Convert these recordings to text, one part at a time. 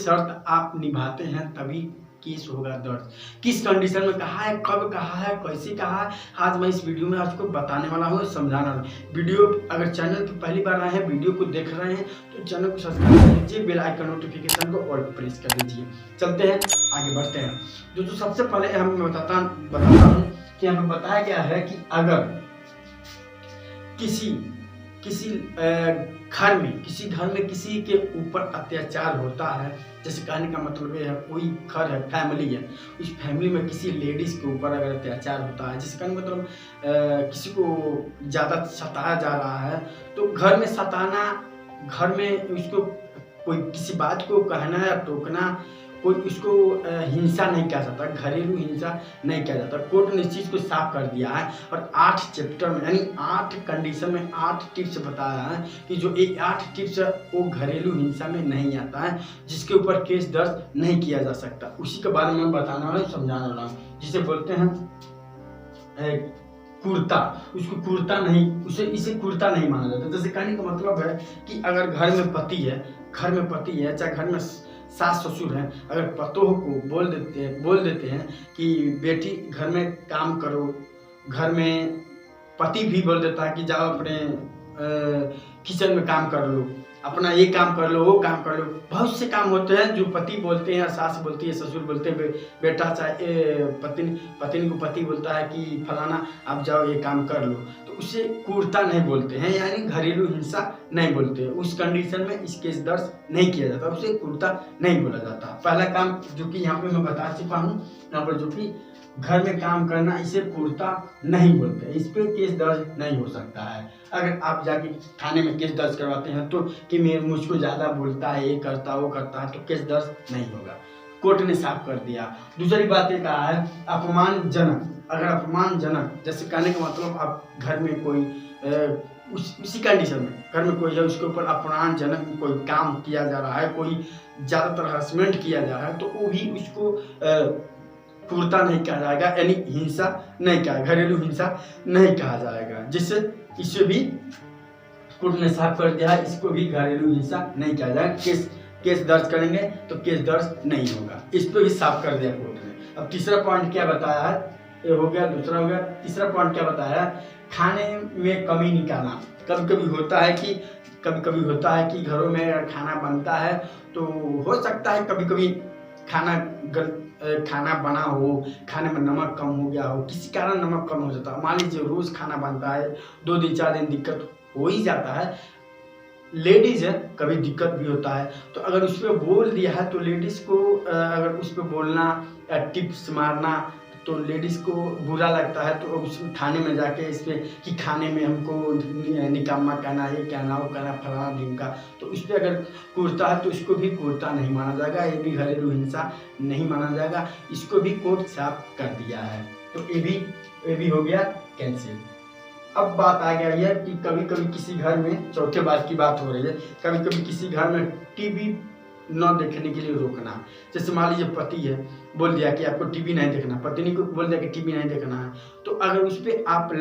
शर्त आप निभाते हैं तभी केस होगा दर्ज। किस कंडीशन में कहा है, कब कहा है, कैसे कहा है, आज मैं इस वीडियो में आपको बताने वाला हूँ, समझाना हूँ। वीडियो अगर चैनल पर पहली बार आए हैं, वीडियो को देख रहे हैं तो चैनल को सब्सक्राइब कर लीजिए, बेल आइकन नोटिफिकेशन को ऑल प्रेस कर दीजिए। चलते हैं आगे बढ़ते हैं। जो सबसे पहले हम बताता हूँ कि हमें बताया गया है कि अगर किसी घर में किसी के ऊपर अत्याचार होता है, जैसे कहने का मतलब ये है कोई घर है, फैमिली है, उस फैमिली में किसी लेडीज के ऊपर अगर अत्याचार होता है, जिसका मतलब किसी को ज़्यादा सताया जा रहा है, तो घर में सताना, घर में उसको कोई किसी बात को कहना या टोकना, कोई उसको हिंसा नहीं कहा जाता, घरेलू हिंसा नहीं कहा जाता। कोर्ट ने इस चीज़ को साफ कर दिया है और 8 चैप्टर में यानी 8 कंडीशन में 8 टिप्स बताया है कि जो ये 8 टिप्स है वो घरेलू हिंसा में नहीं आता है, जिसके ऊपर केस दर्ज नहीं किया जा सकता। उसी के बारे में बताना वाला हूँ, समझाने वाला हूँ, जिसे बोलते हैं कुर्ता। उसको कुर्ता नहीं, इसे कुर्ता नहीं माना जाता। जैसे कहने का मतलब है कि अगर घर में पति है, चाहे घर में सास ससुर हैं, अगर पतोह को बोल देते हैं कि बेटी घर में काम करो, घर में पति भी बोल देता है कि जाओ अपने किचन में काम कर लो, अपना ये काम कर लो, वो काम कर लो। बहुत से काम होते हैं जो पति बोलते हैं, सास बोलती है, ससुर बोलते हैं, बेटा चाहे पत्नी को पति बोलता है कि फलाना आप जाओ ये काम कर लो, तो उसे कुर्ता नहीं बोलते हैं, यानी घरेलू हिंसा नहीं बोलते हैं। उस कंडीशन में इस केस दर्ज नहीं किया जाता, उसे कुर्ता नहीं बोला जाता। पहला काम जो कि यहाँ पे मैं बता चुका हूँ, यहाँ पर जो कि घर में काम करना, इसे कुर्ता नहीं बोलते, इस पे केस दर्ज नहीं हो सकता है। अगर आप जाके थाने में केस दर्ज करवाते हैं तो कि मुझको ज़्यादा बोलता है, ये करता वो करता है, तो केस दर्ज नहीं होगा। कोर्ट ने साफ कर दिया। दूसरी बात ये कहा है अपमानजनक। अगर अपमानजनक, जैसे कहने का मतलब आप घर में कोई उसी कंडीशन में घर में कोई है, उसके ऊपर अपमानजनक कोई काम किया जा रहा है, कोई ज़्यादातर हरासमेंट किया जा रहा है, तो वो भी उसको कुर्ता नहीं कहा जाएगा, यानी हिंसा नहीं कहा, घरेलू हिंसा नहीं कहा जाएगा, जिससे इसे भी कोर्ट ने साफ कर दिया है, इसको भी घरेलू हिंसा नहीं कहा जाएगा। केस दर्ज करेंगे तो केस दर्ज नहीं होगा, इस पर भी साफ कर दिया कोर्ट ने। अब तीसरा पॉइंट क्या बताया है, ये हो गया, दूसरा हो गया। तीसरा पॉइंट क्या बताया है, खाने में कमी निकालना। कभी कभी होता है कि घरों में खाना बनता है तो हो सकता है कभी कभी खाना बना हो, खाने में नमक कम हो गया हो, किसी कारण नमक कम हो जाता है। मान लीजिए रोज खाना बनता है, 2 दिन 4 दिन दिक्कत हो ही जाता है। लेडीज है, कभी दिक्कत भी होता है, तो अगर उस पर बोल दिया है तो लेडीज को अगर उस पर बोलना या टिप्स मारना तो लेडीज़ को बुरा लगता है, तो उस थाने में जाके इस पर कि खाने में हमको निकम्मा कहना, ये कहना, वो कहना, फलाना ढिमका, तो उस पर अगर कुर्ता है तो इसको भी कुर्ता नहीं माना जाएगा, ये भी घरेलू हिंसा नहीं माना जाएगा। इसको भी कोर्ट साफ कर दिया है, तो ये भी हो गया कैंसिल। अब बात आ गई है कि कभी कभी किसी घर में, चौथे बात की बात हो रही है, कभी कभी किसी घर में टीवी न देखने के लिए रोकना। जैसे मान लीजिए पति है, बोल दिया कि आपको टीवी नहीं देखना, पत्नी को बोल दिया कि टीवी नहीं देखना है, तो अगर उस पर आप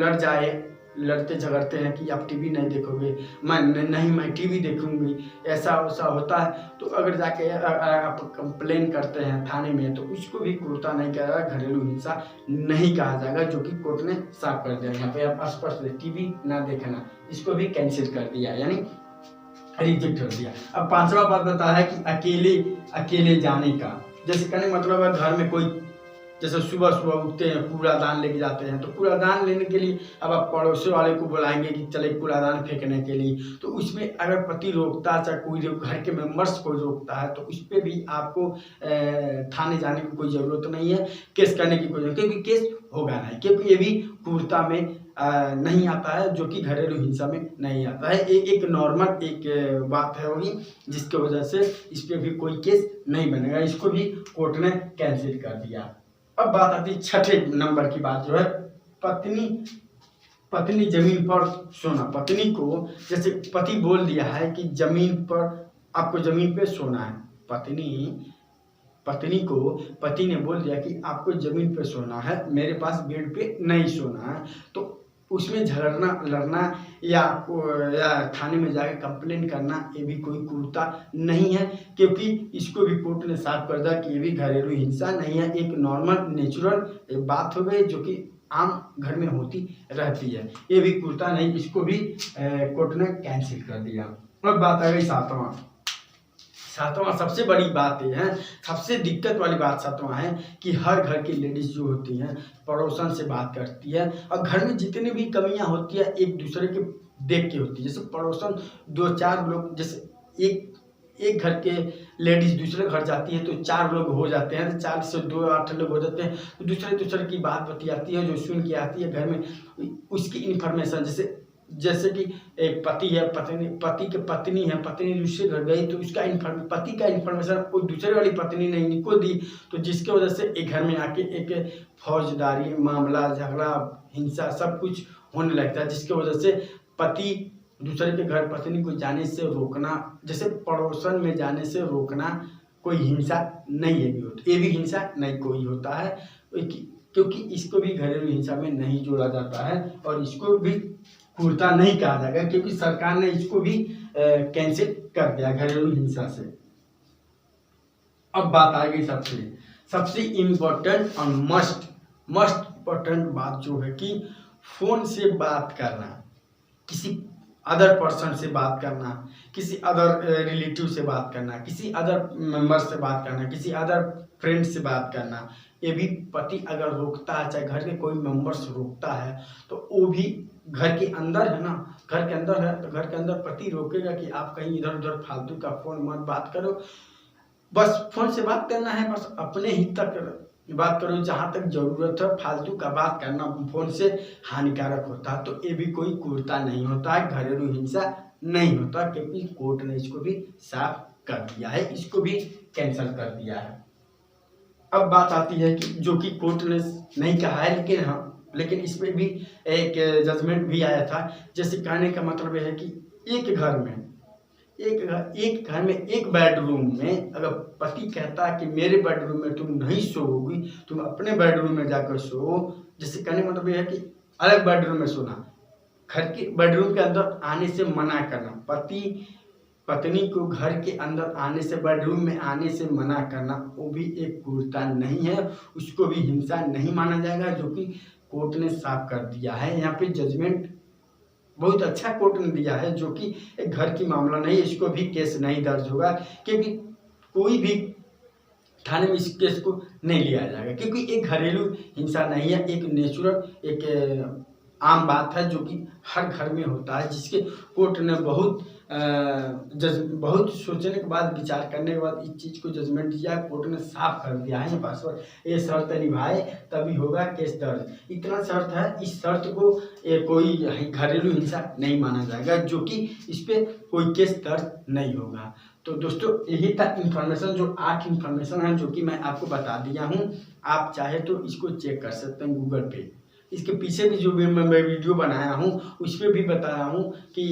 लड़ते झगड़ते हैं कि आप टीवी नहीं देखोगे, मैं टीवी देखूंगी, ऐसा वैसा होता है, तो अगर जाके आप कंप्लेन करते हैं थाने में, तो उसको भी कुर्ता नहीं कहा जाएगा, घरेलू हिंसा नहीं कहा जाएगा, जो कि कोर्ट ने साफ कर दिया। यहाँ पे आप स्पष्ट टीवी ना देखना, इसको भी कैंसिल कर दिया, यानी रिजेक्ट कर दिया। अब 5वां बात बताया है कि अकेले जाने का। जैसे कहने मतलब है घर में कोई, जैसे सुबह उठते हैं कूड़ादान लेके जाते हैं, तो कूड़ादान लेने के लिए अब आप पड़ोसी वाले को बुलाएंगे कि चले कूड़ादान फेंकने के लिए, तो उसमें अगर पति रोकता, चाहे कोई घर के मेंबर्स कोई रोकता है, तो उस पर भी आपको थाने जाने की कोई ज़रूरत नहीं है, केस करने की कोई जरूरत, क्योंकि केस होगा नहीं, क्योंकि ये भी कुर्ता में नहीं आता है, जो कि घरेलू हिंसा में नहीं आता है। एक नॉर्मल एक बात है वही, जिसकी वजह से इस पर भी कोई केस नहीं बनेगा, इसको भी कोर्ट ने कैंसिल कर दिया। अब बात आती है 6ठे नंबर की बात, जो है पत्नी जमीन पर सोना। पत्नी को, जैसे पति बोल दिया है कि जमीन पर, आपको जमीन पे सोना है, पत्नी को पति ने बोल दिया कि आपको जमीन पे सोना है, मेरे पास बेड पे नहीं सोना है, तो उसमें झगड़ना लड़ना या थाने में जाकर कंप्लेन करना ये भी कोई क्रूरता नहीं है, क्योंकि इसको भी कोर्ट ने साफ कर दिया कि ये भी घरेलू हिंसा नहीं है, एक नॉर्मल नेचुरल बात हो गई जो कि आम घर में होती रहती है, ये भी क्रूरता नहीं, इसको भी कोर्ट ने कैंसिल कर दिया। अब बात आ गई सातवां सबसे बड़ी बात ये है, सबसे दिक्कत वाली बात सातवां है कि हर घर की लेडीज जो होती हैं पड़ोसन से बात करती है, और घर में जितनी भी कमियां होती है एक दूसरे के देख के होती है। जैसे पड़ोसन 2-4 लोग, जैसे एक घर के लेडीज दूसरे घर जाती है तो 4 लोग हो जाते हैं, तो 4 से 2-8 लोग हो जाते हैं, तो दूसरे की बात बतियाती है, जो सुन के आती है घर में उसकी इन्फॉर्मेशन, जैसे कि एक पति है, पति की पत्नी है, पत्नी दूसरे घर गई तो उसका पति का इन्फॉर्मेशन कोई दूसरे वाली पत्नी ने इनको दी, तो जिसके वजह से एक घर में आके एक फौजदारी मामला, झगड़ा, हिंसा सब कुछ होने लगता है, जिसके वजह से पति दूसरे के घर पत्नी को जाने से रोकना, जैसे पड़ोसन में जाने से रोकना कोई हिंसा नहीं है, ये भी हिंसा नहीं कोई होता है, क्योंकि इसको भी घरेलू हिंसा में नहीं जोड़ा जाता है और इसको भी क्रूरता नहीं कहा जाएगा, क्योंकि सरकार ने इसको भी कैंसिल कर दिया घरेलू हिंसा से। अब बात आ गई सबसे इम्पोर्टेंट और मस्ट इम्पोर्टेंट बात जो है कि फोन से बात करना, किसी अदर पर्सन से बात करना, किसी अदर रिलेटिव से बात करना, किसी अदर मेंबर से बात करना, किसी अदर फ्रेंड से बात करना, ये भी पति अगर रोकता है, चाहे घर के कोई मेंबर्स रोकता है, तो वो भी घर के अंदर है ना, घर के अंदर है तो घर के अंदर पति रोकेगा कि आप कहीं इधर उधर फालतू का फोन मत बात करो, बस फोन से बात करना है, बस अपने ही तक बात करो, जहाँ तक जरूरत है, फालतू का बात करना फोन से हानिकारक होता है, तो ये भी कोई क्रूरता नहीं होता है, घरेलू हिंसा नहीं होता, क्योंकि कोर्ट ने इसको भी साफ कर दिया है, इसको भी कैंसिल कर दिया है। अब बात आती है कि जो कि कोर्ट ने नहीं कहा है, लेकिन इसमें भी एक जजमेंट भी आया था, जैसे कहने का मतलब यह है कि एक घर में एक बेडरूम में अगर पति कहता है कि मेरे बेडरूम में तुम नहीं सोओगी, तुम अपने बेडरूम में जाकर सो, जैसे कहने का मतलब यह है कि अलग बेडरूम में सोना, घर के बेडरूम के अंदर आने से मना करना, पत्नी को घर के अंदर आने से, बेडरूम में आने से मना करना, वो भी एक क्रूरता नहीं है, उसको भी हिंसा नहीं माना जाएगा, जो कि कोर्ट ने साफ कर दिया है। यहाँ पे जजमेंट बहुत अच्छा कोर्ट ने दिया है, जो कि एक घर की मामला नहीं, इसको भी केस नहीं दर्ज होगा, क्योंकि कोई भी थाने में इस केस को नहीं लिया जाएगा, क्योंकि एक घरेलू हिंसा नहीं है, एक नेचुरल एक आम बात है जो कि हर घर में होता है, जिसके कोर्ट ने बहुत सोचने के बाद, विचार करने के बाद इस चीज़ को जजमेंट दिया, कोर्ट ने साफ कर दिया है, पासवर्ड ये शर्त निभाए तभी होगा केस दर्ज, इतना शर्त है, इस शर्त को कोई घरेलू हिंसा नहीं माना जाएगा, जो कि इस पर कोई केस दर्ज नहीं होगा। तो दोस्तों यही था इन्फॉर्मेशन, जो 8 इन्फॉर्मेशन है जो कि मैं आपको बता दिया हूँ, आप चाहे तो इसको चेक कर सकते हैं गूगल पे, इसके पीछे भी जो भी मैं वीडियो बनाया हूँ उस पर भी बताया हूँ कि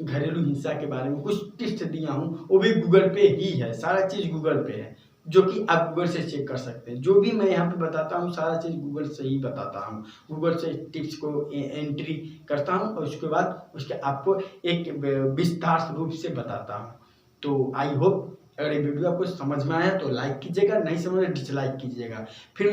घरेलू हिंसा के बारे में कुछ टिप्स दिया हूँ, वो भी गूगल पे ही है, सारा चीज़ गूगल पे है, जो कि आप गूगल से चेक कर सकते हैं, जो भी मैं यहाँ पे बताता हूँ सारा चीज़ गूगल से ही बताता हूँ, गूगल से टिप्स को एंट्री करता हूँ और उसके बाद उसके आपको एक विस्तार रूप से बताता हूँ। तो आई होप अगर ये वीडियो आपको समझ में आया तो लाइक कीजिएगा, नहीं समझ में डिसलाइक कीजिएगा। फिर